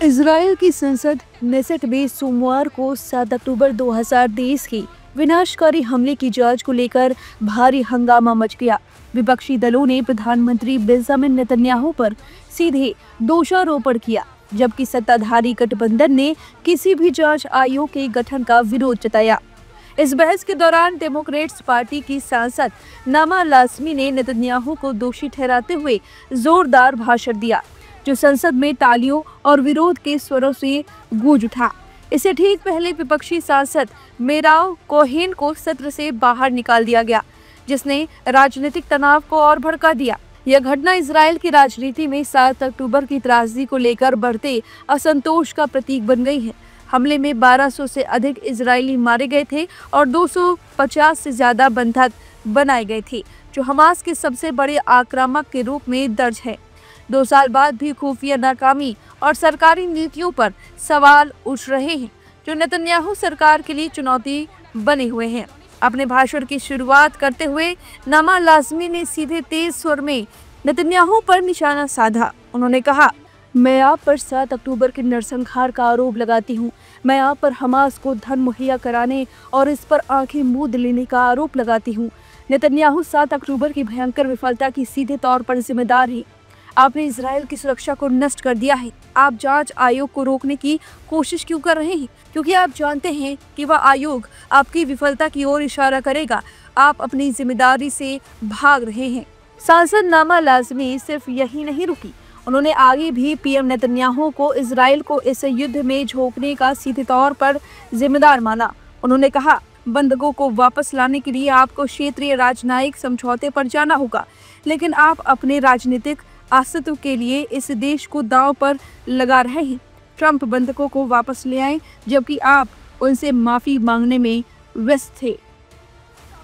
Israel की संसद Knesset में सोमवार को 7 अक्टूबर 2023 की विनाशकारी हमले की जांच को लेकर भारी हंगामा मच गया। विपक्षी दलों ने प्रधानमंत्री बेंजामिन नेतन्याहू पर सीधे दोषारोपण किया, जबकि सत्ताधारी गठबंधन ने किसी भी जांच आयोग के गठन का विरोध जताया। इस बहस के दौरान डेमोक्रेट्स पार्टी की सांसद नामा लाज़मी ने नेतन्याहू को दोषी ठहराते हुए जोरदार भाषण दिया, जो संसद में तालियों और विरोध के स्वरों से गूंज उठा। इससे ठीक पहले विपक्षी सांसद मेराव कोहेन को सत्र से बाहर निकाल दिया गया, जिसने राजनीतिक तनाव को और भड़का दिया। यह घटना इजराइल की राजनीति में 7 अक्टूबर की त्रासदी को लेकर बढ़ते असंतोष का प्रतीक बन गई है। हमले में 1200 से अधिक इजरायली मारे गए थे और 250 से ज्यादा बंधक बनाए गए थे, जो हमास के सबसे बड़े आक्रामक के रूप में दर्ज है। 2 साल बाद भी खुफिया नाकामी और सरकारी नीतियों पर सवाल उठ रहे हैं, जो नेतन्याहू सरकार के लिए चुनौती बने हुए हैं। अपने भाषण की शुरुआत करते हुए नामा लाज़मी ने सीधे तेज स्वर में नेतन्याहू पर निशाना साधा। उन्होंने कहा, मैं आप पर 7 अक्टूबर के नरसंहार का आरोप लगाती हूँ। मैं आप पर हमास को धन मुहैया कराने और इस पर आंखें मूंद लेने का आरोप लगाती हूँ। नेतन्याहू 7 अक्टूबर की भयंकर विफलता की सीधे तौर पर जिम्मेदार है। आपने इजराइल की सुरक्षा को नष्ट कर दिया है। आप जांच आयोग को रोकने की कोशिश क्यों कर रहे हैं? क्योंकि आप जानते हैं कि वह आयोग आपकी विफलता की ओर इशारा करेगा। आप अपनी जिम्मेदारी से भाग रहे हैं। सांसद नामा लाज़मी सिर्फ यही नहीं रुकी, उन्होंने आगे भी पीएम नेतन्याहू को इजराइल को इस युद्ध में झोंकने का सीधे तौर पर जिम्मेदार माना। उन्होंने कहा, बंधकों को वापस लाने के लिए आपको क्षेत्रीय राजनयिक समझौते पर जाना होगा, लेकिन आप अपने राजनीतिक अस्तित्व के लिए इस देश को दांव पर लगा रहे हैं। ट्रंप बंधकों को वापस ले आए, जबकि आप उनसे माफी मांगने में व्यस्त थे।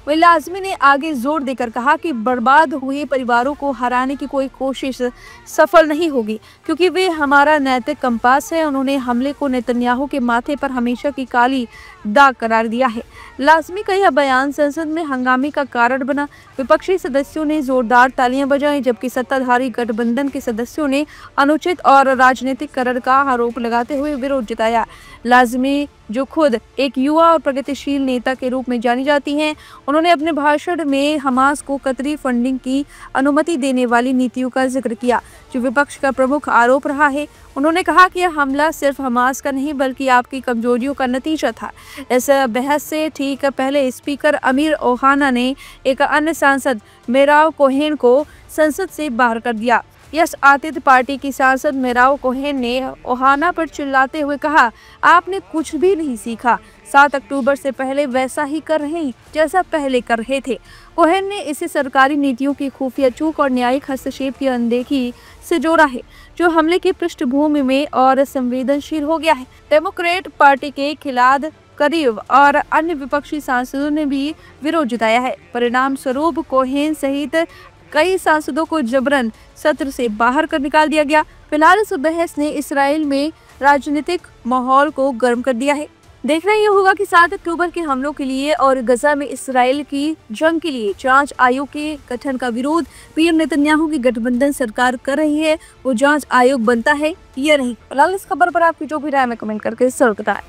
वही लाज़मी ने आगे जोर देकर कहा कि बर्बाद हुए परिवारों को हराने की कोई कोशिश सफल नहीं होगी, क्योंकि वे हमारा नैतिक कंपास है। उन्होंने हमले को नेतन्याहू के माथे पर हमेशा की काली दाग करार दिया है। लाज़मी का यह बयान संसद में हंगामे का कारण बना। विपक्षी सदस्यों ने जोरदार तालियां बजाई, जबकि सत्ताधारी गठबंधन के सदस्यों ने अनुचित और राजनीतिकरण का आरोप लगाते हुए विरोध जताया। लाज़मी, जो खुद एक युवा और प्रगतिशील नेता के रूप में जानी जाती हैं, उन्होंने अपने भाषण में हमास को कतरी फंडिंग की अनुमति देने वाली नीतियों का जिक्र किया, जो विपक्ष का प्रमुख आरोप रहा है। उन्होंने कहा कि यह हमला सिर्फ हमास का नहीं बल्कि आपकी कमजोरियों का नतीजा था। इस बहस से ठीक पहले स्पीकर अमीर ओहाना ने एक अन्य सांसद मेराव कोहेन को संसद से बाहर कर दिया। यस आतिथ्य पार्टी की सांसद मेराव कोहेन ने ओहाना पर चिल्लाते हुए कहा, आपने कुछ भी नहीं सीखा। 7 अक्टूबर से पहले वैसा ही कर रहे हैं जैसा पहले कर रहे थे। कोहेन ने इसे सरकारी नीतियों की खुफिया चूक और न्यायिक हस्तक्षेप की अनदेखी से जोड़ा है, जो हमले की पृष्ठभूमि में और संवेदनशील हो गया है। डेमोक्रेट पार्टी के खिलाफ करीब और अन्य विपक्षी सांसदों ने भी विरोध जताया है। परिणाम स्वरूप कोहेन सहित कई सांसदों को जबरन सत्र से बाहर कर निकाल दिया गया। फिलहाल इस बहस ने इसराइल में राजनीतिक माहौल को गर्म कर दिया है। देखना ये होगा कि 7 अक्टूबर के हमलों के लिए और गजा में इसराइल की जंग के लिए जांच आयोग के गठन का विरोध पीएम नेतन्याहू की गठबंधन सरकार कर रही है, वो जांच आयोग बनता है या नहीं। फिलहाल इस खबर पर आपकी जो भी राय में कमेंट करके जरूर बताएं।